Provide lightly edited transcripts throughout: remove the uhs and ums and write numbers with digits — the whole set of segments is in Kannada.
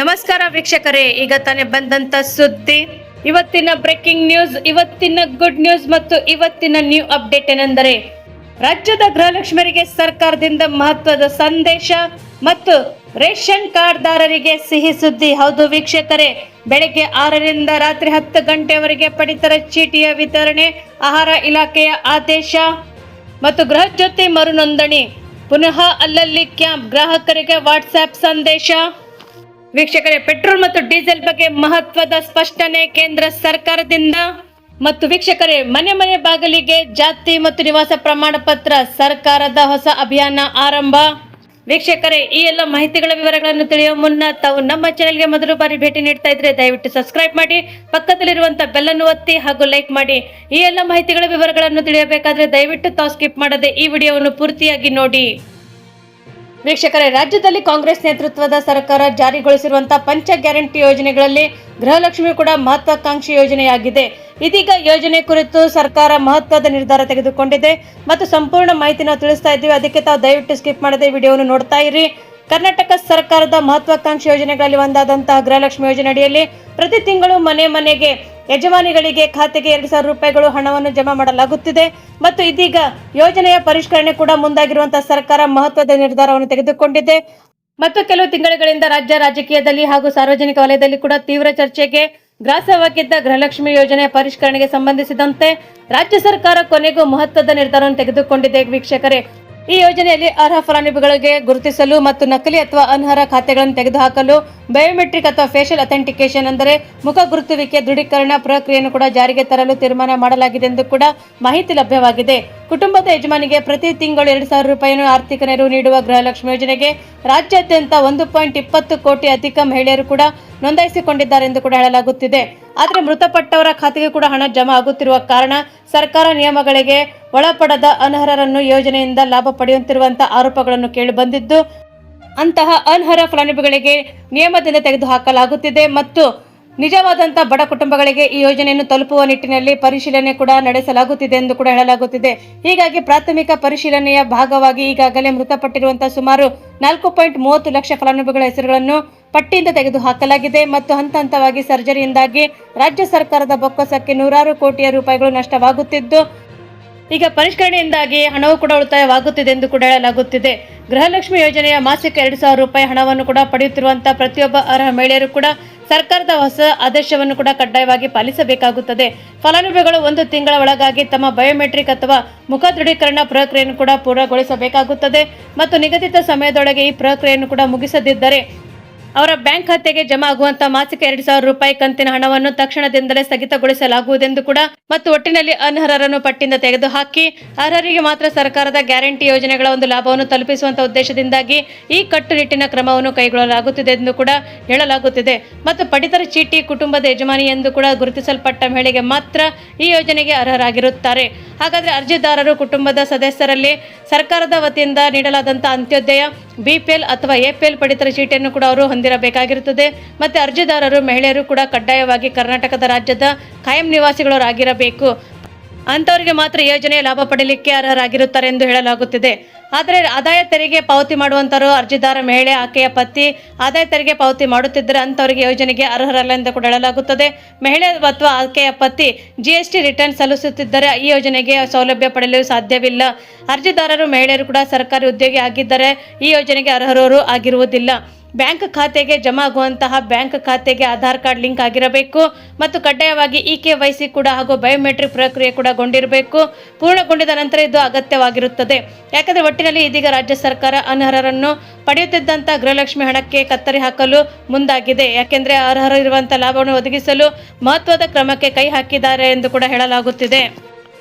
ನಮಸ್ಕಾರ ವೀಕ್ಷಕರೇ, ಈಗ ತಾನೇ ಬಂದಂತ ಸುದ್ದಿ, ಇವತ್ತಿನ ಬ್ರೇಕಿಂಗ್ ನ್ಯೂಸ್, ಇವತ್ತಿನ ಗುಡ್ ನ್ಯೂಸ್ ಮತ್ತು ಇವತ್ತಿನ ನ್ಯೂ ಅಪ್ಡೇಟ್ ಏನೆಂದರೆ ರಾಜ್ಯದ ಗೃಹಲಕ್ಷ್ಮಿಯರಿಗೆ ಸರ್ಕಾರದಿಂದ ಮಹತ್ವದ ಸಂದೇಶ ಮತ್ತು ರೇಷನ್ ಕಾರ್ಡ್ದಾರರಿಗೆ ಸಿಹಿ ಸುದ್ದಿ. ಹೌದು ವೀಕ್ಷಕರೇ, ಬೆಳಗ್ಗೆ 6ರಿಂದ ರಾತ್ರಿ 10 ಗಂಟೆವರೆಗೆ ಪಡಿತರ ಚೀಟಿಯ ವಿತರಣೆ, ಆಹಾರ ಇಲಾಖೆಯ ಆದೇಶ ಮತ್ತು ಗೃಹ ಜ್ಯೋತಿ ಮರು ನೋಂದಣಿ, ಪುನಃ ಅಲ್ಲಲ್ಲಿ ಕ್ಯಾಂಪ್, ಗ್ರಾಹಕರಿಗೆ ವಾಟ್ಸ್ಆಪ್ ಸಂದೇಶ. ವೀಕ್ಷಕರೇ, ಪೆಟ್ರೋಲ್ ಮತ್ತು ಡೀಸೆಲ್ ಬಗ್ಗೆ ಮಹತ್ವದ ಸ್ಪಷ್ಟನೆ ಕೇಂದ್ರ ಸರ್ಕಾರದಿಂದ. ಮತ್ತು ವೀಕ್ಷಕರೇ, ಮನೆ ಮನೆ ಬಾಗಿಲಿಗೆ ಜಾತಿ ಮತ್ತು ನಿವಾಸ ಪ್ರಮಾಣ ಪತ್ರ, ಸರ್ಕಾರದ ಹೊಸ ಅಭಿಯಾನ ಆರಂಭ. ವೀಕ್ಷಕರೇ, ಈ ಎಲ್ಲ ಮಾಹಿತಿಗಳ ವಿವರಗಳನ್ನು ತಿಳಿಯುವ ಮುನ್ನ ತಾವು ನಮ್ಮ ಚಾನೆಲ್ಗೆ ಮೊದಲು ಬಾರಿ ಭೇಟಿ ನೀಡ್ತಾ ಇದ್ರೆ ದಯವಿಟ್ಟು ಸಬ್ಸ್ಕ್ರೈಬ್ ಮಾಡಿ, ಪಕ್ಕದಲ್ಲಿರುವಂತಹ ಬೆಲ್ ಅನ್ನು ಒತ್ತಿ ಹಾಗೂ ಲೈಕ್ ಮಾಡಿ. ಈ ಎಲ್ಲ ಮಾಹಿತಿಗಳ ವಿವರಗಳನ್ನು ತಿಳಿಯಬೇಕಾದ್ರೆ ದಯವಿಟ್ಟು ತಾವು ಸ್ಕಿಪ್ ಮಾಡದೆ ಈ ವಿಡಿಯೋವನ್ನು ಪೂರ್ತಿಯಾಗಿ ನೋಡಿ. ವೀಕ್ಷಕರೇ, ರಾಜ್ಯದಲ್ಲಿ ಕಾಂಗ್ರೆಸ್ ನೇತೃತ್ವದ ಸರ್ಕಾರ ಜಾರಿಗೊಳಿಸಿರುವಂತಹ ಪಂಚ ಗ್ಯಾರಂಟಿ ಯೋಜನೆಗಳಲ್ಲಿ ಗೃಹಲಕ್ಷ್ಮಿ ಕೂಡ ಮಹತ್ವಾಕಾಂಕ್ಷಿ ಯೋಜನೆಯಾಗಿದೆ. ಇದೀಗ ಯೋಜನೆ ಕುರಿತು ಸರ್ಕಾರ ಮಹತ್ವದ ನಿರ್ಧಾರ ತೆಗೆದುಕೊಂಡಿದೆ ಮತ್ತು ಸಂಪೂರ್ಣ ಮಾಹಿತಿ ನಾವು ತಿಳಿಸ್ತಾ ಇದ್ದೀವಿ. ಅದಕ್ಕೆ ತಾವು ದಯವಿಟ್ಟು ಸ್ಕಿಪ್ ಮಾಡದೆ ವಿಡಿಯೋವನ್ನು ನೋಡ್ತಾ ಇರಿ. ಕರ್ನಾಟಕ ಸರ್ಕಾರದ ಮಹತ್ವಾಕಾಂಕ್ಷಿ ಯೋಜನೆಗಳಲ್ಲಿ ಒಂದಾದಂತಹ ಗೃಹಲಕ್ಷ್ಮಿ ಯೋಜನೆ ಅಡಿಯಲ್ಲಿ ಪ್ರತಿ ತಿಂಗಳು ಮನೆ ಮನೆಗೆ ಯಜಮಾನಿಗಳಿಗೆ ಖಾತೆಗೆ 2,000 ರೂಪಾಯಿಗಳು ಹಣವನ್ನು ಜಮಾ ಮಾಡಲಾಗುತ್ತಿದೆ. ಮತ್ತು ಇದೀಗ ಯೋಜನೆಯ ಪರಿಷ್ಕರಣೆ ಕೂಡ ಮುಂದಾಗಿರುವಂತಹ ಸರ್ಕಾರ ಮಹತ್ವದ ನಿರ್ಧಾರವನ್ನು ತೆಗೆದುಕೊಂಡಿದೆ. ಮತ್ತು ಕೆಲವು ತಿಂಗಳುಗಳಿಂದ ರಾಜ್ಯ ರಾಜಕೀಯದಲ್ಲಿ ಹಾಗೂ ಸಾರ್ವಜನಿಕ ವಲಯದಲ್ಲಿ ಕೂಡ ತೀವ್ರ ಚರ್ಚೆಗೆ ಗ್ರಾಸವಾಗಿದ್ದ ಗೃಹಲಕ್ಷ್ಮಿ ಯೋಜನೆಯ ಪರಿಷ್ಕರಣೆಗೆ ಸಂಬಂಧಿಸಿದಂತೆ ರಾಜ್ಯ ಸರ್ಕಾರ ಕೊನೆಗೂ ಮಹತ್ವದ ನಿರ್ಧಾರವನ್ನು ತೆಗೆದುಕೊಂಡಿದೆ. ವೀಕ್ಷಕರೇ, ಈ ಯೋಜನೆಯಲ್ಲಿ ಅರ್ಹ ಫಲಾನುಭವಿಗಳಿಗೆ ಗುರುತಿಸಲು ಮತ್ತು ನಕಲಿ ಅಥವಾ ಅನರ್ಹ ಖಾತೆಗಳನ್ನು ತೆಗೆದುಹಾಕಲು ಬಯೋಮೆಟ್ರಿಕ್ ಅಥವಾ ಫೇಶಿಯಲ್ ಅಥೆಂಟಿಕೇಶನ್ ಅಂದರೆ ಮುಖ ಗುರುತುವಿಕೆ ದೃಢೀಕರಣ ಪ್ರಕ್ರಿಯೆಯನ್ನು ಕೂಡ ಜಾರಿಗೆ ತರಲು ತೀರ್ಮಾನ ಮಾಡಲಾಗಿದೆ ಎಂದು ಕೂಡ ಮಾಹಿತಿ ಲಭ್ಯವಾಗಿದೆ. ಕುಟುಂಬದ ಯಜಮಾನಿಗೆ ಪ್ರತಿ ತಿಂಗಳು 2,000 ರೂಪಾಯಿಯನ್ನು ಆರ್ಥಿಕ ನೆರವು ನೀಡುವ ಗೃಹಲಕ್ಷ್ಮಿ ಯೋಜನೆಗೆ ರಾಜ್ಯಾದ್ಯಂತ 1.20 ಕೋಟಿ ಅಧಿಕ ಮಹಿಳೆಯರು ಕೂಡ ನೋಂದಾಯಿಸಿಕೊಂಡಿದ್ದಾರೆ ಎಂದು ಕೂಡ ಹೇಳಲಾಗುತ್ತಿದೆ. ಆದರೆ ಮೃತಪಟ್ಟವರ ಖಾತೆಗೆ ಕೂಡ ಹಣ ಜಮಾ ಆಗುತ್ತಿರುವ ಕಾರಣ ಸರ್ಕಾರ ನಿಯಮಗಳಿಗೆ ಒಳಪಡದ ಅನರ್ಹರನ್ನು ಯೋಜನೆಯಿಂದ ಲಾಭ ಪಡೆಯುತ್ತಿರುವಂತಹ ಆರೋಪಗಳನ್ನು ಕೇಳಿಬಂದಿದ್ದು, ಅಂತಹ ಅನರ್ಹ ಫಲಾನುಭವಿಗಳಿಗೆ ನಿಯಮದಿಂದ ತೆಗೆದುಹಾಕಲಾಗುತ್ತಿದೆ ಮತ್ತು ನಿಜವಾದಂತಹ ಬಡ ಕುಟುಂಬಗಳಿಗೆ ಈ ಯೋಜನೆಯನ್ನು ತಲುಪುವ ನಿಟ್ಟಿನಲ್ಲಿ ಪರಿಶೀಲನೆ ಕೂಡ ನಡೆಸಲಾಗುತ್ತಿದೆ ಎಂದು ಕೂಡ ಹೇಳಲಾಗುತ್ತಿದೆ. ಹೀಗಾಗಿ ಪ್ರಾಥಮಿಕ ಪರಿಶೀಲನೆಯ ಭಾಗವಾಗಿ ಈಗಾಗಲೇ ಮೃತಪಟ್ಟಿರುವಂತಹ ಸುಮಾರು 4.30 ಲಕ್ಷ ಫಲಾನುಭವಿಗಳ ಹೆಸರುಗಳನ್ನು ಪಟ್ಟಿಯಿಂದ ತೆಗೆದುಹಾಕಲಾಗಿದೆ ಮತ್ತು ಹಂತ ಹಂತವಾಗಿ ಸರ್ಜರಿಯಿಂದಾಗಿ ರಾಜ್ಯ ಸರ್ಕಾರದ ಬೊಕ್ಕಸಕ್ಕೆ ನೂರಾರು ಕೋಟಿ ರೂಪಾಯಿಗಳು ನಷ್ಟವಾಗುತ್ತಿದ್ದು, ಈಗ ಪರಿಷ್ಕರಣೆಯಿಂದಾಗಿ ಹಣವು ಕೂಡ ಉಳಿತಾಯವಾಗುತ್ತಿದೆ ಎಂದು ಕೂಡ ಹೇಳಲಾಗುತ್ತಿದೆ. ಗೃಹಲಕ್ಷ್ಮಿ ಯೋಜನೆಯ ಮಾಸಿಕ 2,000 ರೂಪಾಯಿ ಹಣವನ್ನು ಕೂಡ ಪಡೆಯುತ್ತಿರುವಂತಹ ಪ್ರತಿಯೊಬ್ಬ ಅರ್ಹ ಮಹಿಳೆಯರು ಕೂಡ ಸರ್ಕಾರದ ಹೊಸ ಆದೇಶವನ್ನು ಕೂಡ ಕಡ್ಡಾಯವಾಗಿ ಪಾಲಿಸಬೇಕಾಗುತ್ತದೆ. ಫಲಾನುಭವಿಗಳು 1 ತಿಂಗಳ ಒಳಗಾಗಿ ತಮ್ಮ ಬಯೋಮೆಟ್ರಿಕ್ ಅಥವಾ ಮುಖ ದೃಢೀಕರಣ ಪ್ರಕ್ರಿಯೆಯನ್ನು ಕೂಡ ಪೂರ್ಣಗೊಳಿಸಬೇಕಾಗುತ್ತದೆ ಮತ್ತು ನಿಗದಿತ ಸಮಯದೊಳಗೆ ಈ ಪ್ರಕ್ರಿಯೆಯನ್ನು ಕೂಡ ಮುಗಿಸದಿದ್ದರೆ ಅವರ ಬ್ಯಾಂಕ್ ಖಾತೆಗೆ ಜಮಾ ಆಗುವಂತಹ ಮಾಸಿಕ 2,000 ರೂಪಾಯಿ ಕಂತಿನ ಹಣವನ್ನು ತಕ್ಷಣದಿಂದಲೇ ಸ್ಥಗಿತಗೊಳಿಸಲಾಗುವುದೆಂದು ಕೂಡ ಮತ್ತು ಒಟ್ಟಿನಲ್ಲಿ ಅನರ್ಹರನ್ನು ಪಟ್ಟಿಯಿಂದ ತೆಗೆದುಹಾಕಿ ಅರ್ಹರಿಗೆ ಮಾತ್ರ ಸರ್ಕಾರದ ಗ್ಯಾರಂಟಿ ಯೋಜನೆಗಳ ಒಂದು ಲಾಭವನ್ನು ತಲುಪಿಸುವಂತಹ ಉದ್ದೇಶದಿಂದಾಗಿ ಈ ಕಟ್ಟುನಿಟ್ಟಿನ ಕ್ರಮವನ್ನು ಕೈಗೊಳ್ಳಲಾಗುತ್ತಿದೆ ಎಂದು ಕೂಡ ಹೇಳಲಾಗುತ್ತಿದೆ. ಮತ್ತು ಪಡಿತರ ಚೀಟಿ ಕುಟುಂಬದ ಯಜಮಾನಿ ಎಂದು ಕೂಡ ಗುರುತಿಸಲ್ಪಟ್ಟ ಮಹಿಳೆಗೆ ಮಾತ್ರ ಈ ಯೋಜನೆಗೆ ಅರ್ಹರಾಗಿರುತ್ತಾರೆ. ಹಾಗಾದರೆ ಅರ್ಜಿದಾರರು ಕುಟುಂಬದ ಸದಸ್ಯರಲ್ಲಿ ಸರ್ಕಾರದ ವತಿಯಿಂದ ನೀಡಲಾದಂತಹ ಅಂತ್ಯೋದಯ, ಬಿಪಿಎಲ್ ಅಥವಾ ಎಪಿಎಲ್ ಪಡಿತರ ಚೀಟಿಯನ್ನು ಕೂಡ ಅವರು ಹೊಂದಿರಬೇಕಾಗಿರುತ್ತದೆ. ಮತ್ತೆ ಅರ್ಜಿದಾರರು ಮಹಿಳೆಯರು ಕೂಡ ಕಡ್ಡಾಯವಾಗಿ ಕರ್ನಾಟಕದ ರಾಜ್ಯದ ಕಾಯಂ ನಿವಾಸಿಗಳಾಗಿರಬೇಕು. ಅಂತವರಿಗೆ ಮಾತ್ರ ಯೋಜನೆಯ ಲಾಭ ಪಡೆಯಲಿಕ್ಕೆ ಅರ್ಹರಾಗಿರುತ್ತಾರೆ ಎಂದು ಹೇಳಲಾಗುತ್ತಿದೆ. ಆದರೆ ಆದಾಯ ತೆರಿಗೆ ಪಾವತಿ ಮಾಡುವಂತರು ಅರ್ಜಿದಾರ ಮಹಿಳೆ, ಆಕೆಯ ಪತಿ ಆದಾಯ ತೆರಿಗೆ ಪಾವತಿ ಮಾಡುತ್ತಿದ್ದರೆ ಅಂತವರಿಗೆ ಯೋಜನೆಗೆ ಅರ್ಹರಲ್ಲ ಎಂದು ಕೂಡ ಹೇಳಲಾಗುತ್ತದೆ. ಮಹಿಳೆ ಅಥವಾ ಆಕೆಯ ಪತಿ GST ರಿಟರ್ನ್ ಸಲ್ಲಿಸುತ್ತಿದ್ದರೆ ಈ ಯೋಜನೆಗೆ ಸೌಲಭ್ಯ ಪಡೆಯಲು ಸಾಧ್ಯವಿಲ್ಲ. ಅರ್ಜಿದಾರರು ಮಹಿಳೆಯರು ಕೂಡ ಸರ್ಕಾರಿ ಉದ್ಯೋಗಿ ಆಗಿದ್ದರೆ ಈ ಯೋಜನೆಗೆ ಅರ್ಹರು ಆಗಿರುವುದಿಲ್ಲ. ಬ್ಯಾಂಕ್ ಖಾತೆಗೆ ಜಮಾ ಆಗುವಂತಹ ಬ್ಯಾಂಕ್ ಖಾತೆಗೆ ಆಧಾರ್ ಕಾರ್ಡ್ ಲಿಂಕ್ ಆಗಿರಬೇಕು ಮತ್ತು ಕಡ್ಡಾಯವಾಗಿ EKYC ಕೂಡ ಹಾಗೂ ಬಯೋಮೆಟ್ರಿಕ್ ಪ್ರಕ್ರಿಯೆ ಕೂಡ ಗೊಂಡಿರಬೇಕು. ಪೂರ್ಣಗೊಂಡಿದ ನಂತರ ಇದು ಅಗತ್ಯವಾಗಿರುತ್ತದೆ. ಯಾಕಂದರೆ ಒಟ್ಟಿನಲ್ಲಿ ಇದೀಗ ರಾಜ್ಯ ಸರ್ಕಾರ ಅನರ್ಹರನ್ನು ಪಡೆಯುತ್ತಿದ್ದಂತಹ ಗೃಹಲಕ್ಷ್ಮಿ ಹಣಕ್ಕೆ ಕತ್ತರಿ ಹಾಕಲು ಮುಂದಾಗಿದೆ. ಯಾಕೆಂದರೆ ಅರ್ಹರಿರುವಂತಹ ಲಾಭವನ್ನು ಒದಗಿಸಲು ಮಹತ್ವದ ಕ್ರಮಕ್ಕೆ ಕೈ ಹಾಕಿದ್ದಾರೆ ಎಂದು ಕೂಡ ಹೇಳಲಾಗುತ್ತಿದೆ.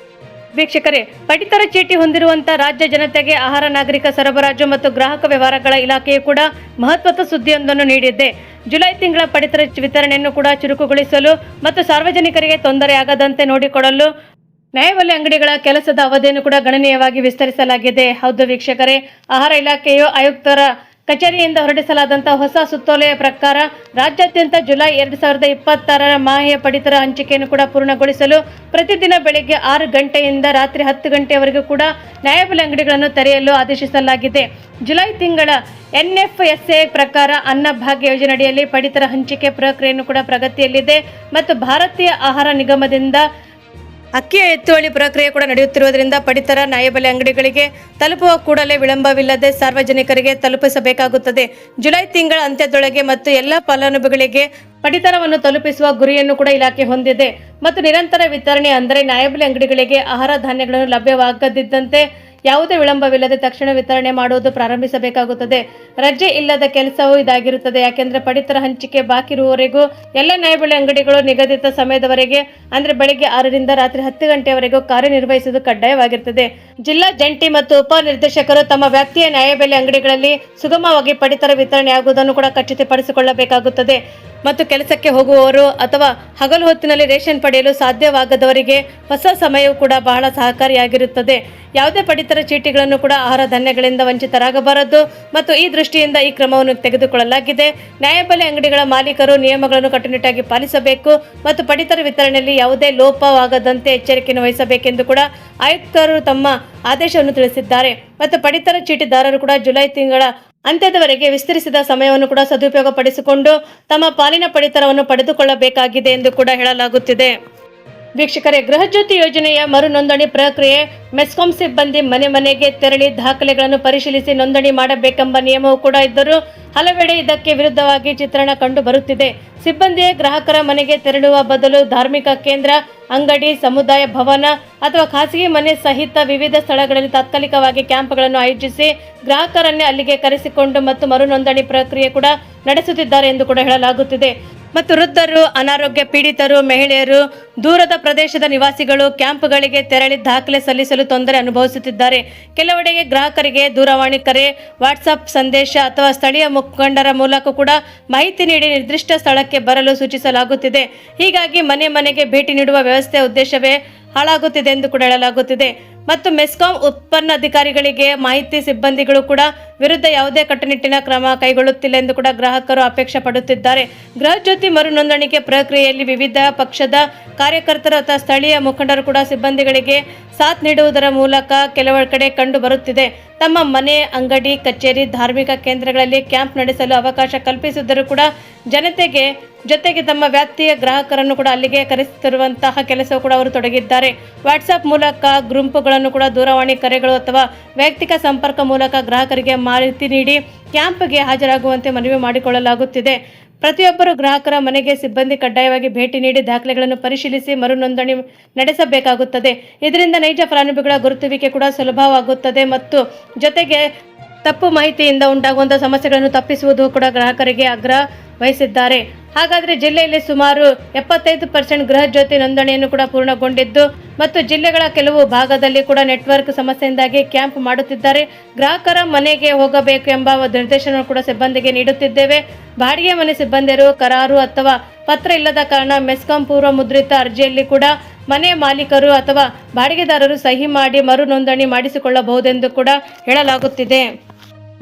ವೀಕ್ಷಕರೇ, ಪಡಿತರ ಚೀಟಿ ಹೊಂದಿರುವಂತಹ ರಾಜ್ಯ ಜನತೆಗೆ ಆಹಾರ ನಾಗರಿಕ ಸರಬರಾಜು ಮತ್ತು ಗ್ರಾಹಕ ವ್ಯವಹಾರಗಳ ಇಲಾಖೆಯು ಕೂಡ ಮಹತ್ವದ ಸುದ್ದಿಯೊಂದನ್ನು ನೀಡಿದೆ. ಜುಲೈ ತಿಂಗಳ ಪಡಿತರ ವಿತರಣೆಯನ್ನು ಕೂಡ ಚುರುಕುಗೊಳಿಸಲು ಮತ್ತು ಸಾರ್ವಜನಿಕರಿಗೆ ತೊಂದರೆಯಾಗದಂತೆ ನೋಡಿಕೊಳ್ಳಲು ನ್ಯಾಯಬೆಲೆ ಅಂಗಡಿಗಳ ಕೆಲಸದ ಅವಧಿಯನ್ನು ಕೂಡ ಗಣನೀಯವಾಗಿ ವಿಸ್ತರಿಸಲಾಗಿದೆ. ಹೌದು ವೀಕ್ಷಕರೇ, ಆಹಾರ ಇಲಾಖೆಯು ಆಯುಕ್ತರ ಕಚೇರಿಯಿಂದ ಹೊರಡಿಸಲಾದಂತಹ ಹೊಸ ಸುತ್ತೋಲೆಯ ಪ್ರಕಾರ ರಾಜ್ಯಾದ್ಯಂತ ಜುಲೈ 2026ರ ಮಾಹೆಯ ಪಡಿತರ ಹಂಚಿಕೆಯನ್ನು ಕೂಡ ಪೂರ್ಣಗೊಳಿಸಲು ಪ್ರತಿದಿನ ಬೆಳಗ್ಗೆ 6 ಗಂಟೆಯಿಂದ ರಾತ್ರಿ 10 ಗಂಟೆಯವರೆಗೂ ಕೂಡ ನ್ಯಾಯಬೆಲೆ ಅಂಗಡಿಗಳನ್ನು ತೆರೆಯಲು ಆದೇಶಿಸಲಾಗಿದೆ. ಜುಲೈ ತಿಂಗಳ NFSA ಪ್ರಕಾರ ಅನ್ನಭಾಗ್ಯ ಯೋಜನೆಯಡಿಯಲ್ಲಿ ಪಡಿತರ ಹಂಚಿಕೆ ಪ್ರಕ್ರಿಯೆಯನ್ನು ಕೂಡ ಪ್ರಗತಿಯಲ್ಲಿದೆ ಮತ್ತು ಭಾರತೀಯ ಆಹಾರ ನಿಗಮದಿಂದ ಅಕ್ಕಿಯ ಎತ್ತುವಳಿ ಪ್ರಕ್ರಿಯೆ ಕೂಡ ನಡೆಯುತ್ತಿರುವುದರಿಂದ ಪಡಿತರ ನ್ಯಾಯಬೆಲೆ ಅಂಗಡಿಗಳಿಗೆ ತಲುಪುವ ಕೂಡಲೇ ವಿಳಂಬವಿಲ್ಲದೆ ಸಾರ್ವಜನಿಕರಿಗೆ ತಲುಪಿಸಬೇಕಾಗುತ್ತದೆ. ಜುಲೈ ತಿಂಗಳ ಅಂತ್ಯದೊಳಗೆ ಮತ್ತು ಎಲ್ಲ ಫಲಾನುಭವಿಗಳಿಗೆ ಪಡಿತರವನ್ನು ತಲುಪಿಸುವ ಗುರಿಯನ್ನು ಕೂಡ ಇಲಾಖೆ ಹೊಂದಿದೆ ಮತ್ತು ನಿರಂತರ ವಿತರಣೆ ಅಂದರೆ ನ್ಯಾಯಬೆಲೆ ಅಂಗಡಿಗಳಿಗೆ ಆಹಾರ ಧಾನ್ಯಗಳನ್ನು ಲಭ್ಯವಾಗದಿದ್ದಂತೆ ಯಾವುದೇ ವಿಳಂಬವಿಲ್ಲದೆ ತಕ್ಷಣ ವಿತರಣೆ ಮಾಡುವುದು ಪ್ರಾರಂಭಿಸಬೇಕಾಗುತ್ತದೆ. ರಜೆ ಇಲ್ಲದ ಕೆಲಸವೂ ಇದಾಗಿರುತ್ತದೆ. ಯಾಕೆಂದರೆ ಪಡಿತರ ಹಂಚಿಕೆ ಬಾಕಿ ಇರುವವರೆಗೂ ಎಲ್ಲ ನ್ಯಾಯಬೆಲೆ ಅಂಗಡಿಗಳು ನಿಗದಿತ ಸಮಯದವರೆಗೆ ಅಂದರೆ ಬೆಳಗ್ಗೆ 6ರಿಂದ ರಾತ್ರಿ 10 ಗಂಟೆಯವರೆಗೂ ಕಾರ್ಯನಿರ್ವಹಿಸುವುದು ಕಡ್ಡಾಯವಾಗಿರುತ್ತದೆ. ಜಿಲ್ಲಾ ಜಂಟಿ ಮತ್ತು ಉಪ ನಿರ್ದೇಶಕರು ತಮ್ಮ ವ್ಯಾಪ್ತಿಯ ನ್ಯಾಯಬೆಲೆ ಅಂಗಡಿಗಳಲ್ಲಿ ಸುಗಮವಾಗಿ ಪಡಿತರ ವಿತರಣೆಯಾಗುವುದನ್ನು ಕೂಡ ಖಚಿತಪಡಿಸಿಕೊಳ್ಳಬೇಕಾಗುತ್ತದೆ ಮತ್ತು ಕೆಲಸಕ್ಕೆ ಹೋಗುವವರು ಅಥವಾ ಹಗಲು ಹೊತ್ತಿನಲ್ಲಿ ರೇಷನ್ ಪಡೆಯಲು ಸಾಧ್ಯವಾಗದವರಿಗೆ ಹೊಸ ಸಮಯವು ಕೂಡ ಬಹಳ ಸಹಕಾರಿಯಾಗಿರುತ್ತದೆ. ಯಾವುದೇ ಪಡಿತರ ಚೀಟಿಗಳನ್ನು ಕೂಡ ಆಹಾರ ಧಾನ್ಯಗಳಿಂದ ವಂಚಿತರಾಗಬಾರದು ಮತ್ತು ಈ ದೃಷ್ಟಿಯಿಂದ ಈ ಕ್ರಮವನ್ನು ತೆಗೆದುಕೊಳ್ಳಲಾಗಿದೆ. ನ್ಯಾಯಬೆಲೆ ಅಂಗಡಿಗಳ ಮಾಲೀಕರು ನಿಯಮಗಳನ್ನು ಕಟ್ಟುನಿಟ್ಟಾಗಿ ಪಾಲಿಸಬೇಕು ಮತ್ತು ಪಡಿತರ ವಿತರಣೆಯಲ್ಲಿ ಯಾವುದೇ ಲೋಪವಾಗದಂತೆ ಎಚ್ಚರಿಕೆಯನ್ನು ವಹಿಸಬೇಕೆಂದು ಕೂಡ ಆಯುಕ್ತರು ತಮ್ಮ ಆದೇಶವನ್ನು ತಿಳಿಸಿದ್ದಾರೆ. ಮತ್ತು ಪಡಿತರ ಚೀಟಿದಾರರು ಕೂಡ ಜುಲೈ ತಿಂಗಳ ಅಂತ್ಯದವರೆಗೆ ವಿಸ್ತರಿಸಿದ ಸಮಯವನ್ನು ಕೂಡ ಸದುಪಯೋಗಪಡಿಸಿಕೊಂಡು ತಮ್ಮ ಪಾಲಿನ ಪಡಿತರವನ್ನು ಪಡೆದುಕೊಳ್ಳಬೇಕಾಗಿದೆ ಎಂದು ಕೂಡ ಹೇಳಲಾಗುತ್ತಿದೆ. ವೀಕ್ಷಕರೇ, ಗೃಹಜ್ಯೋತಿ ಯೋಜನೆಯ ಮರು ನೋಂದಣಿ ಪ್ರಕ್ರಿಯೆ ಮೆಸ್ಕಾಂ ಸಿಬ್ಬಂದಿ ಮನೆ ಮನೆಗೆ ತೆರಳಿ ದಾಖಲೆಗಳನ್ನು ಪರಿಶೀಲಿಸಿ ನೋಂದಣಿ ಮಾಡಬೇಕೆಂಬ ನಿಯಮವೂ ಕೂಡ ಇದ್ದರೂ ಹಲವೆಡೆ ಇದಕ್ಕೆ ವಿರುದ್ಧವಾಗಿ ಚಿತ್ರಣ ಕಂಡು ಬರುತ್ತಿದೆ. ಸಿಬ್ಬಂದಿಯೇ ಗ್ರಾಹಕರ ಮನೆಗೆ ತೆರಳುವ ಬದಲು ಧಾರ್ಮಿಕ ಕೇಂದ್ರ, ಅಂಗಡಿ, ಸಮುದಾಯ ಭವನ ಅಥವಾ ಖಾಸಗಿ ಮನೆ ಸಹಿತ ವಿವಿಧ ಸ್ಥಳಗಳಲ್ಲಿ ತಾತ್ಕಾಲಿಕವಾಗಿ ಕ್ಯಾಂಪ್ಗಳನ್ನು ಆಯೋಜಿಸಿ ಗ್ರಾಹಕರನ್ನೇ ಅಲ್ಲಿಗೆ ಕರೆಸಿಕೊಂಡು ಮತ್ತು ಮರು ನೋಂದಣಿ ಪ್ರಕ್ರಿಯೆ ಕೂಡ ನಡೆಸುತ್ತಿದ್ದಾರೆ ಎಂದು ಕೂಡ ಹೇಳಲಾಗುತ್ತಿದೆ. ಮತ್ತು ವೃದ್ಧರು, ಅನಾರೋಗ್ಯ ಪೀಡಿತರು, ಮಹಿಳೆಯರು, ದೂರದ ಪ್ರದೇಶದ ನಿವಾಸಿಗಳು ಕ್ಯಾಂಪ್ಗಳಿಗೆ ತೆರಳಿ ದಾಖಲೆ ಸಲ್ಲಿಸಲು ತೊಂದರೆ ಅನುಭವಿಸುತ್ತಿದ್ದಾರೆ. ಕೆಲವೆಡೆಗೆ ಗ್ರಾಹಕರಿಗೆ ದೂರವಾಣಿ ಕರೆ, ವಾಟ್ಸಾಪ್ ಸಂದೇಶ ಅಥವಾ ಸ್ಥಳೀಯ ಮುಖಂಡರ ಮೂಲಕ ಕೂಡ ಮಾಹಿತಿ ನೀಡಿ ನಿರ್ದಿಷ್ಟ ಸ್ಥಳಕ್ಕೆ ಬರಲು ಸೂಚಿಸಲಾಗುತ್ತಿದೆ. ಹೀಗಾಗಿ ಮನೆ ಮನೆಗೆ ಭೇಟಿ ನೀಡುವ ವ್ಯವಸ್ಥೆಯ ಉದ್ದೇಶವೇ ಹಾಳಾಗುತ್ತಿದೆ ಎಂದು ಕೂಡ ಹೇಳಲಾಗುತ್ತಿದೆ. ಮತ್ತು ಮೆಸ್ಕಾಂ ಉತ್ಪನ್ನಾಧಿಕಾರಿಗಳಿಗೆ ಮಾಹಿತಿ ಸಿಬ್ಬಂದಿಗಳು ಕೂಡ ವಿರುದ್ಧ ಯಾವುದೇ ಕಟ್ಟುನಿಟ್ಟಿನ ಕ್ರಮ ಕೈಗೊಳ್ಳುತ್ತಿಲ್ಲ ಎಂದು ಕೂಡ ಗ್ರಾಹಕರು ಅಪೇಕ್ಷೆ ಪಡುತ್ತಿದ್ದಾರೆ. ಗೃಹಜ್ಯೋತಿ ಮರು ನೋಂದಣಿಕೆ ಪ್ರಕ್ರಿಯೆಯಲ್ಲಿ ವಿವಿಧ ಪಕ್ಷದ ಕಾರ್ಯಕರ್ತರು ಅಥವಾ ಸ್ಥಳೀಯ ಮುಖಂಡರು ಕೂಡ ಸಿಬ್ಬಂದಿಗಳಿಗೆ ಸಾಥ್ ನೀಡುವುದರ ಮೂಲಕ ಕೆಲವು ಕಡೆ ಕಂಡು ಬರುತ್ತಿದೆ. ತಮ್ಮ ಮನೆ, ಅಂಗಡಿ, ಕಚೇರಿ, ಧಾರ್ಮಿಕ ಕೇಂದ್ರಗಳಲ್ಲಿ ಕ್ಯಾಂಪ್ ನಡೆಸಲು ಅವಕಾಶ ಕಲ್ಪಿಸಿದ್ದರೂ ಕೂಡ ಜನತೆಗೆ ಜೊತೆಗೆ ತಮ್ಮ ವ್ಯಾಪ್ತಿಯ ಗ್ರಾಹಕರನ್ನು ಕೂಡ ಅಲ್ಲಿಗೆ ಕರೆಸುತ್ತಿರುವಂತಹ ಕೆಲಸವು ಕೂಡ ಅವರು ತೊಡಗಿದ್ದಾರೆ. ವಾಟ್ಸಾಪ್ ಮೂಲಕ ಗುಂಪುಗಳನ್ನು ಕೂಡ ದೂರವಾಣಿ ಕರೆಗಳು ಅಥವಾ ವೈಯಕ್ತಿಕ ಸಂಪರ್ಕ ಮೂಲಕ ಗ್ರಾಹಕರಿಗೆ ಮಾಹಿತಿ ನೀಡಿ ಕ್ಯಾಂಪ್ಗೆ ಹಾಜರಾಗುವಂತೆ ಮನವಿ ಮಾಡಿಕೊಳ್ಳಲಾಗುತ್ತಿದೆ. ಪ್ರತಿಯೊಬ್ಬರು ಗ್ರಾಹಕರ ಮನೆಗೆ ಸಿಬ್ಬಂದಿ ಕಡ್ಡಾಯವಾಗಿ ಭೇಟಿ ನೀಡಿ ದಾಖಲೆಗಳನ್ನು ಪರಿಶೀಲಿಸಿ ಮರು ನೋಂದಣಿ ನಡೆಸಬೇಕಾಗುತ್ತದೆ. ಇದರಿಂದ ನೈಜ ಫಲಾನುಭವಿಗಳ ಗುರುತುವಿಕೆ ಕೂಡ ಸುಲಭವಾಗುತ್ತದೆ ಮತ್ತು ಜೊತೆಗೆ ತಪ್ಪು ಮಾಹಿತಿಯಿಂದ ಉಂಟಾಗುವಂತಹ ಸಮಸ್ಯೆಗಳನ್ನು ತಪ್ಪಿಸುವುದು ಕೂಡ ಗ್ರಾಹಕರಿಗೆ ಆಗ್ರಹ ವಹಿಸಿದ್ದಾರೆ. ಹಾಗಾದರೆ ಜಿಲ್ಲೆಯಲ್ಲಿ ಸುಮಾರು 75% ಗೃಹಜ್ಯೋತಿ ನೋಂದಣಿಯನ್ನು ಕೂಡ ಪೂರ್ಣಗೊಂಡಿದ್ದು ಮತ್ತು ಜಿಲ್ಲೆಗಳ ಕೆಲವು ಭಾಗದಲ್ಲಿ ಕೂಡ ನೆಟ್ವರ್ಕ್ ಸಮಸ್ಯೆಯಿಂದಾಗಿ ಕ್ಯಾಂಪ್ ಮಾಡುತ್ತಿದ್ದಾರೆ. ಗ್ರಾಹಕರ ಮನೆಗೆ ಹೋಗಬೇಕು ಎಂಬ ನಿರ್ದೇಶನ ಕೂಡ ಸಿಬ್ಬಂದಿಗೆ ನೀಡುತ್ತಿದ್ದೇವೆ. ಬಾಡಿಗೆ ಮನೆ ಸಿಬ್ಬಂದಿರು ಕರಾರು ಅಥವಾ ಪತ್ರ ಇಲ್ಲದ ಕಾರಣ ಮೆಸ್ಕಾಂ ಪೂರ್ವ ಮುದ್ರಿತ ಅರ್ಜಿಯಲ್ಲಿ ಕೂಡ ಮನೆ ಮಾಲೀಕರು ಅಥವಾ ಬಾಡಿಗೆದಾರರು ಸಹಿ ಮಾಡಿ ಮರು ನೋಂದಣಿ ಮಾಡಿಸಿಕೊಳ್ಳಬಹುದೆಂದು ಕೂಡ ಹೇಳಲಾಗುತ್ತಿದೆ.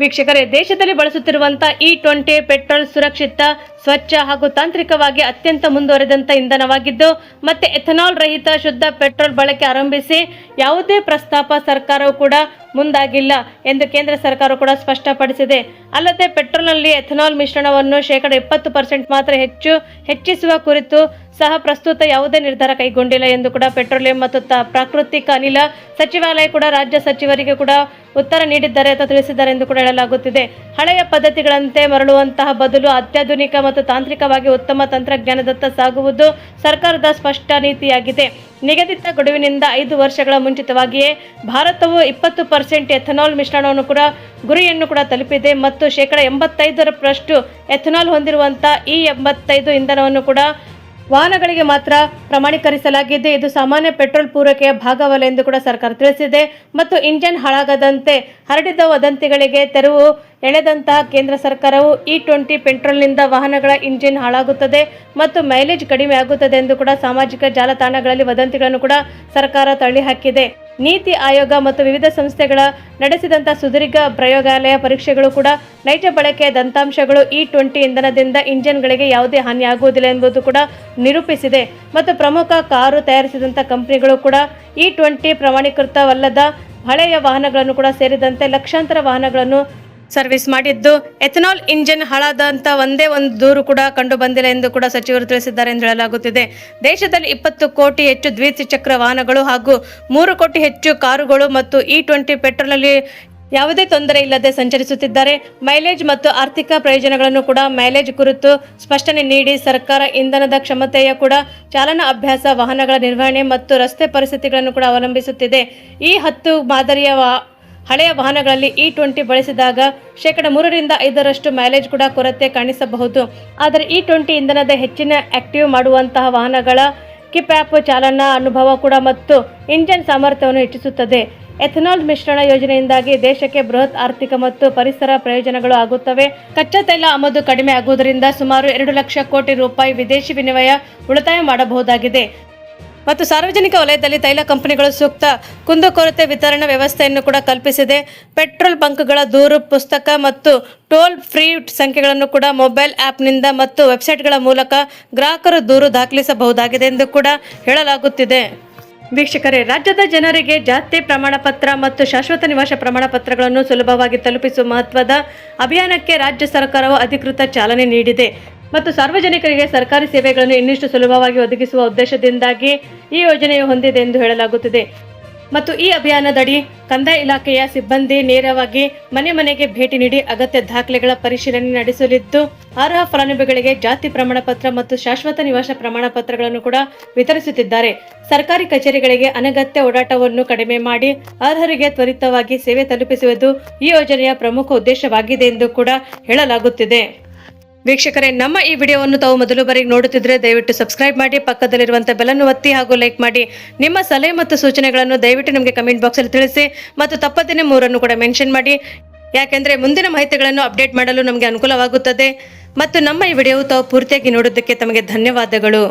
ವೀಕ್ಷಕರೇ, ದೇಶದಲ್ಲಿ ಬಳಸುತ್ತಿರುವಂತಹ E20 ಪೆಟ್ರೋಲ್ ಸುರಕ್ಷಿತ, ಸ್ವಚ್ಛ ಹಾಗೂ ತಾಂತ್ರಿಕವಾಗಿ ಅತ್ಯಂತ ಮುಂದುವರೆದಂಥ ಇಂಧನವಾಗಿದ್ದು ಮತ್ತೆ ಎಥನಾಲ್ ರಹಿತ ಶುದ್ಧ ಪೆಟ್ರೋಲ್ ಬಳಕೆ ಆರಂಭಿಸಿ ಯಾವುದೇ ಪ್ರಸ್ತಾಪ ಸರ್ಕಾರವು ಕೂಡ ಮುಂದಾಗಿಲ್ಲ ಎಂದು ಕೇಂದ್ರ ಸರ್ಕಾರ ಕೂಡ ಸ್ಪಷ್ಟಪಡಿಸಿದೆ. ಅಲ್ಲದೆ ಪೆಟ್ರೋಲ್ನಲ್ಲಿ ಎಥನಾಲ್ ಮಿಶ್ರಣವನ್ನು 20% ಮಾತ್ರ ಹೆಚ್ಚಿಸುವ ಕುರಿತು ಸಹ ಪ್ರಸ್ತುತ ಯಾವುದೇ ನಿರ್ಧಾರ ಕೈಗೊಂಡಿಲ್ಲ ಎಂದು ಕೂಡ ಪೆಟ್ರೋಲಿಯಂ ಮತ್ತು ಪ್ರಾಕೃತಿಕ ಅನಿಲ ಸಚಿವಾಲಯ ಕೂಡ ರಾಜ್ಯ ಸಚಿವರಿಗೆ ಕೂಡ ಉತ್ತರ ನೀಡಿದ್ದಾರೆ ಅಂತ ತಿಳಿಸಿದ್ದಾರೆ ಎಂದು ಕೂಡ ಹೇಳಲಾಗುತ್ತಿದೆ. ಹಳೆಯ ಪದ್ಧತಿಗಳಂತೆ ಮರಳುವಂತಹ ಬದಲು ಅತ್ಯಾಧುನಿಕ ಮತ್ತು ತಾಂತ್ರಿಕವಾಗಿ ಉತ್ತಮ ತಂತ್ರಜ್ಞಾನದತ್ತ ಸಾಗುವುದು ಸರ್ಕಾರದ ಸ್ಪಷ್ಟ ನೀತಿಯಾಗಿದೆ. ನಿಗದಿತ ಗಡುವಿನಿಂದ 5 ವರ್ಷಗಳ ಮುಂಚಿತವಾಗಿಯೇ ಭಾರತವು 20% ಎಥನಾಲ್ ಮಿಶ್ರಣವನ್ನು ಕೂಡ ಗುರಿಯನ್ನು ಕೂಡ ತಲುಪಿದೆ ಮತ್ತು 85% ಎಥನಾಲ್ ಹೊಂದಿರುವಂತಹ E85 ಇಂಧನವನ್ನು ಕೂಡ ವಾಹನಗಳಿಗೆ ಮಾತ್ರ ಪ್ರಮಾಣೀಕರಿಸಲಾಗಿದೆ. ಇದು ಸಾಮಾನ್ಯ ಪೆಟ್ರೋಲ್ ಪೂರೈಕೆಯ ಭಾಗವಲ್ಲ ಎಂದು ಕೂಡ ಸರ್ಕಾರ ತಿಳಿಸಿದೆ. ಮತ್ತು ಇಂಜಿನ್ ಹಾಳಾಗದಂತೆ ಹರಡಿದ ವದಂತಿಗಳಿಗೆ ತೆರವು ಎಳೆದಂತಹ ಕೇಂದ್ರ ಸರ್ಕಾರವು E20 ಪೆಟ್ರೋಲ್ನಿಂದ ವಾಹನಗಳ ಇಂಜಿನ್ ಹಾಳಾಗುತ್ತದೆ ಮತ್ತು ಮೈಲೇಜ್ ಕಡಿಮೆ ಆಗುತ್ತದೆ ಎಂದು ಕೂಡ ಸಾಮಾಜಿಕ ಜಾಲತಾಣಗಳಲ್ಲಿ ವದಂತಿಗಳನ್ನು ಕೂಡ ಸರ್ಕಾರ ತಳ್ಳಿಹಾಕಿದೆ. ನೀತಿ ಆಯೋಗ ಮತ್ತು ವಿವಿಧ ಸಂಸ್ಥೆಗಳ ನಡೆಸಿದಂಥ ಸುದೀರ್ಘ ಪ್ರಯೋಗಾಲಯ ಪರೀಕ್ಷೆಗಳು ಕೂಡ ನೈಜ ಬಳಕೆಯ ದಂತಾಂಶಗಳು E20 ಇಂಧನದಿಂದ ಇಂಜಿನ್ಗಳಿಗೆ ಯಾವುದೇ ಹಾನಿಯಾಗುವುದಿಲ್ಲ ಎಂಬುದು ಕೂಡ ನಿರೂಪಿಸಿದೆ. ಮತ್ತು ಪ್ರಮುಖ ಕಾರು ತಯಾರಿಸಿದಂಥ ಕಂಪನಿಗಳು ಕೂಡ E20 ಪ್ರಮಾಣೀಕೃತವಲ್ಲದ ಹಳೆಯ ವಾಹನಗಳನ್ನು ಕೂಡ ಸೇರಿದಂತೆ ಲಕ್ಷಾಂತರ ವಾಹನಗಳನ್ನು ಸರ್ವಿಸ್ ಮಾಡಿದ್ದು, ಎಥನಾಲ್ ಇಂಜಿನ್ ಹಾಳಾದಂಥ ಒಂದೇ ಒಂದು ದೂರು ಕೂಡ ಕಂಡು ಬಂದಿಲ್ಲ ಎಂದು ಕೂಡ ಸಚಿವರು ತಿಳಿಸಿದ್ದಾರೆ ಎಂದು ಹೇಳಲಾಗುತ್ತಿದೆ. ದೇಶದಲ್ಲಿ 20 ಕೋಟಿ ಹೆಚ್ಚು ದ್ವಿಚಕ್ರ ವಾಹನಗಳು ಹಾಗೂ 3 ಕೋಟಿ ಹೆಚ್ಚು ಕಾರುಗಳು ಮತ್ತು E20 ಪೆಟ್ರೋಲ್ನಲ್ಲಿ ಯಾವುದೇ ತೊಂದರೆ ಇಲ್ಲದೆ ಸಂಚರಿಸುತ್ತಿದ್ದಾರೆ. ಮೈಲೇಜ್ ಮತ್ತು ಆರ್ಥಿಕ ಪ್ರಯೋಜನಗಳನ್ನು ಕೂಡ ಮೈಲೇಜ್ ಕುರಿತು ಸ್ಪಷ್ಟನೆ ನೀಡಿ ಸರ್ಕಾರ ಇಂಧನದ ಕ್ಷಮತೆಯ ಕೂಡ ಚಾಲನಾ ಅಭ್ಯಾಸ, ವಾಹನಗಳ ನಿರ್ವಹಣೆ ಮತ್ತು ರಸ್ತೆ ಪರಿಸ್ಥಿತಿಗಳನ್ನು ಕೂಡ ಅವಲಂಬಿಸುತ್ತಿದೆ. ಈ 10 ಮಾದರಿಯ ಹಳೆಯ ವಾಹನಗಳಲ್ಲಿ E20 ಬಳಸಿದಾಗ 3-5% ಮೈಲೇಜ್ ಕೂಡ ಕೊರತೆ ಕಾಣಿಸಬಹುದು. ಆದರೆ E20 ಇಂಧನದ ಹೆಚ್ಚಿನ ಆಕ್ಟಿವ್ ಮಾಡುವಂತಹ ವಾಹನಗಳ ಕಿಪ್ಯಾಪ್ ಚಾಲನಾ ಅನುಭವ ಕೂಡ ಮತ್ತು ಇಂಜಿನ್ ಸಾಮರ್ಥ್ಯವನ್ನು ಹೆಚ್ಚಿಸುತ್ತದೆ. ಎಥನಾಲ್ ಮಿಶ್ರಣ ಯೋಜನೆಯಿಂದಾಗಿ ದೇಶಕ್ಕೆ ಬೃಹತ್ ಆರ್ಥಿಕ ಮತ್ತು ಪರಿಸರ ಪ್ರಯೋಜನಗಳು ಆಗುತ್ತವೆ. ಕಚ್ಚಾ ತೈಲ ಆಮದು ಕಡಿಮೆ ಆಗುವುದರಿಂದ ಸುಮಾರು 2 ಲಕ್ಷ ಕೋಟಿ ರೂಪಾಯಿ ವಿದೇಶಿ ವಿನಿಮಯ ಉಳಿತಾಯ ಮಾಡಬಹುದಾಗಿದೆ. ಮತ್ತು ಸಾರ್ವಜನಿಕ ವಲಯದಲ್ಲಿ ತೈಲ ಕಂಪನಿಗಳು ಸೂಕ್ತ ಕುಂದುಕೊರತೆ ವಿತರಣಾ ವ್ಯವಸ್ಥೆಯನ್ನು ಕೂಡ ಕಲ್ಪಿಸಿದೆ. ಪೆಟ್ರೋಲ್ ಬಂಕ್ಗಳ ದೂರು ಪುಸ್ತಕ ಮತ್ತು ಟೋಲ್ ಫ್ರೀ ಸಂಖ್ಯೆಗಳನ್ನು ಕೂಡ ಮೊಬೈಲ್ ಆ್ಯಪ್ನಿಂದ ಮತ್ತು ವೆಬ್ಸೈಟ್ಗಳ ಮೂಲಕ ಗ್ರಾಹಕರು ದೂರು ದಾಖಲಿಸಬಹುದಾಗಿದೆ ಎಂದು ಕೂಡ ಹೇಳಲಾಗುತ್ತಿದೆ. ವೀಕ್ಷಕರೇ, ರಾಜ್ಯದ ಜನರಿಗೆ ಜಾತಿ ಪ್ರಮಾಣ ಪತ್ರ ಮತ್ತು ಶಾಶ್ವತ ನಿವಾಸ ಪ್ರಮಾಣ ಪತ್ರಗಳನ್ನು ಸುಲಭವಾಗಿ ತಲುಪಿಸುವ ಮಹತ್ವದ ಅಭಿಯಾನಕ್ಕೆ ರಾಜ್ಯ ಸರ್ಕಾರವು ಅಧಿಕೃತ ಚಾಲನೆ ನೀಡಿದೆ. ಮತ್ತು ಸಾರ್ವಜನಿಕರಿಗೆ ಸರ್ಕಾರಿ ಸೇವೆಗಳನ್ನು ಇನ್ನಷ್ಟು ಸುಲಭವಾಗಿ ಒದಗಿಸುವ ಉದ್ದೇಶದಿಂದಾಗಿ ಈ ಯೋಜನೆಯು ಹೊಂದಿದೆ ಎಂದು ಹೇಳಲಾಗುತ್ತಿದೆ. ಮತ್ತು ಈ ಅಭಿಯಾನದಡಿ ಕಂದಾಯ ಇಲಾಖೆಯ ಸಿಬ್ಬಂದಿ ನೇರವಾಗಿ ಮನೆ ಮನೆಗೆ ಭೇಟಿ ನೀಡಿ ಅಗತ್ಯ ದಾಖಲೆಗಳ ಪರಿಶೀಲನೆ ನಡೆಸಲಿದ್ದು, ಅರ್ಹ ಫಲಾನುಭವಿಗಳಿಗೆ ಜಾತಿ ಪ್ರಮಾಣ ಪತ್ರ ಮತ್ತು ಶಾಶ್ವತ ನಿವಾಸ ಪ್ರಮಾಣ ಪತ್ರಗಳನ್ನು ಕೂಡ ವಿತರಿಸುತ್ತಿದ್ದಾರೆ. ಸರ್ಕಾರಿ ಕಚೇರಿಗಳಿಗೆ ಅನಗತ್ಯ ಓಡಾಟವನ್ನು ಕಡಿಮೆ ಮಾಡಿ ಅರ್ಹರಿಗೆ ತ್ವರಿತವಾಗಿ ಸೇವೆ ತಲುಪಿಸುವುದು ಈ ಯೋಜನೆಯ ಪ್ರಮುಖ ಉದ್ದೇಶವಾಗಿದೆ ಎಂದು ಕೂಡ ಹೇಳಲಾಗುತ್ತಿದೆ. ವೀಕ್ಷಕರೇ, ನಮ್ಮ ಈ ವಿಡಿಯೋವನ್ನು ತಾವು ಮೊದಲು ಬಾರಿಗೆ ನೋಡುತ್ತಿದ್ದರೆ ದಯವಿಟ್ಟು ಸಬ್ಸ್ಕ್ರೈಬ್ ಮಾಡಿ, ಪಕ್ಕದಲ್ಲಿರುವಂಥ ಬೆಲ್ಲನ್ನು ಒತ್ತಿ ಹಾಗೂ ಲೈಕ್ ಮಾಡಿ. ನಿಮ್ಮ ಸಲಹೆ ಮತ್ತು ಸೂಚನೆಗಳನ್ನು ದಯವಿಟ್ಟು ನಮಗೆ ಕಮೆಂಟ್ ಬಾಕ್ಸಲ್ಲಿ ತಿಳಿಸಿ ಮತ್ತು ತಪ್ಪದೇನೆ 3 ಕೂಡ ಮೆನ್ಷನ್ ಮಾಡಿ. ಯಾಕೆಂದರೆ ಮುಂದಿನ ಮಾಹಿತಿಗಳನ್ನು ಅಪ್ಡೇಟ್ ಮಾಡಲು ನಮಗೆ ಅನುಕೂಲವಾಗುತ್ತದೆ. ಮತ್ತು ನಮ್ಮ ಈ ವಿಡಿಯೋವು ತಾವು ಪೂರ್ತಿಯಾಗಿ ನೋಡೋದಕ್ಕೆ ತಮಗೆ ಧನ್ಯವಾದಗಳು.